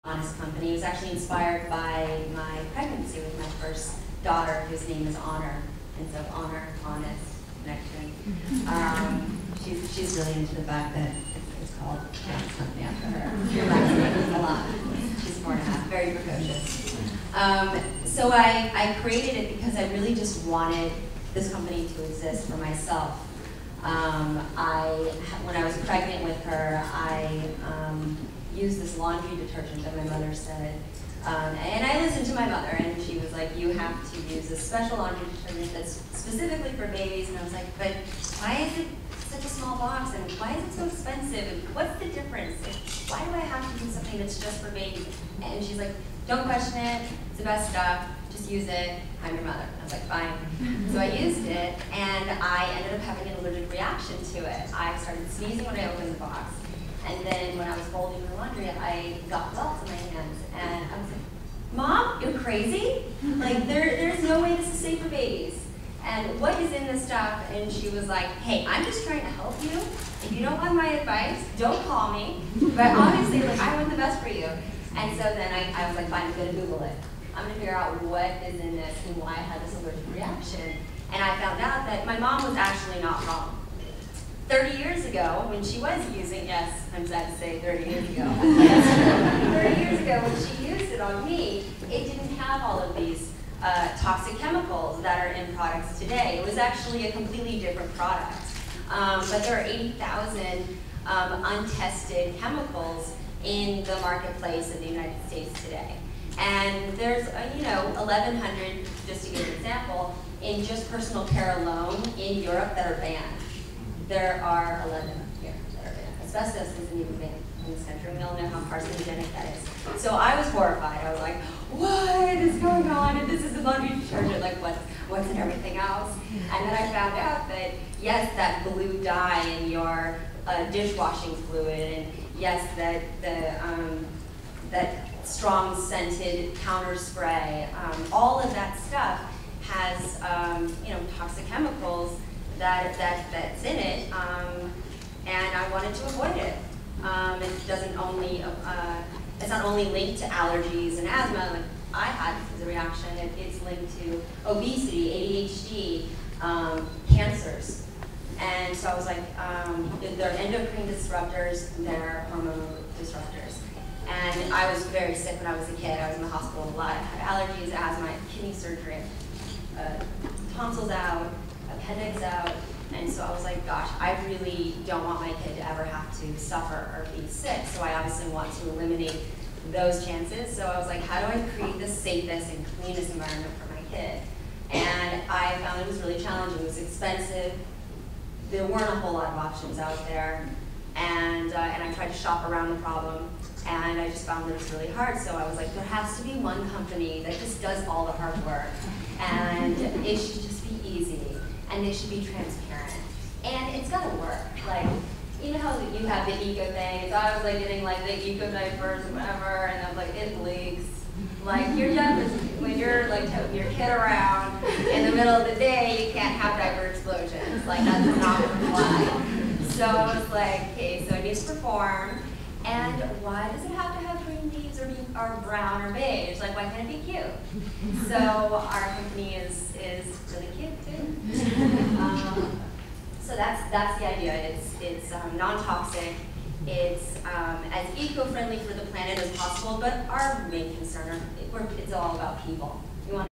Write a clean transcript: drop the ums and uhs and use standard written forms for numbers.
Honest company. It was actually inspired by my pregnancy with my first daughter, whose name is Honor, and so honor, honest, connection. She's really into the fact that it's called Honest Company after her. You're laughing a lot. She's 4.5, very precocious. So I created it because I really just wanted this company to exist for myself. When I was pregnant with her, I used this laundry detergent that my mother said, and I listened to my mother, and she was like, you have to use a special laundry detergent that's specifically for babies, and I was like, but why is it such a small box, and why is it so expensive, and what's the difference? Why do I have to use something that's just for babies? And she's like, don't question it, it's the best stuff, just use it, I'm your mother. I was like, fine. So I used it, and I ended up having an allergic reaction to it. I started sneezing when I opened the box. And then when I was folding the laundry, I got welts in my hands. And I was like, Mom, you're crazy? Like, there's no way this is safe for babies. And what is in this stuff? And she was like, hey, I'm just trying to help you. If you don't want my advice, don't call me. But obviously, like, I want the best for you. And so then I was like, fine, I'm going to Google it. I'm going to figure out what is in this and why I had this allergic reaction. And I found out that my mom was actually not wrong. 30 years ago, when she was using, yes, I'm sad to say 30 years ago, 30 years ago when she used it on me, it didn't have all of these toxic chemicals that are in products today. It was actually a completely different product. But there are 80,000 untested chemicals in the marketplace in the United States today. And there's, 1,100, just to give an example, in just personal care alone in Europe that are banned. There are 11 here that are banned. Asbestos isn't even banned in this country. We all know how carcinogenic that is. So I was horrified. I was like, what is going on? And this is a laundry detergent. Like, what's in everything else? And then I found out that, yes, that blue dye in your dishwashing fluid, and yes, that strong scented counter spray, all of that stuff has toxic chemicals that's in it, and I wanted to avoid it. It doesn't only it's not only linked to allergies and asthma. Like I had as a reaction, it's linked to obesity, ADHD, cancers, and so I was like, they're endocrine disruptors, they're hormonal disruptors. And I was very sick when I was a kid. I was in the hospital a lot. I had allergies, asthma, kidney surgery, tonsils out, appendix out, and so I was like, gosh, I really don't want my kid to ever have to suffer or be sick, so I obviously want to eliminate those chances. So I was like, how do I create the safest and cleanest environment for my kid? And I found it was really challenging. It was expensive. There weren't a whole lot of options out there, and I tried to shop around the problem, and I just found that it was really hard. So I was like, there has to be one company that just does all the hard work, and it should just be easy, and they should be transparent, and it's gotta work. Like, you know how you have the eco thing? So I was like getting like the eco diapers or whatever, and I was like, it leaks. Like you're done when you're like toting your kid around in the middle of the day, you can't have diaper explosions. Like that's not gonna fly. So I was like, okay, so it needs to perform. And why does it have to have green leaves or brown or beige? Like, why can't it be cute? So our company is really cute too. So that's the idea. It's non-toxic. It's as eco-friendly for the planet as possible. But our main concern, it's all about people.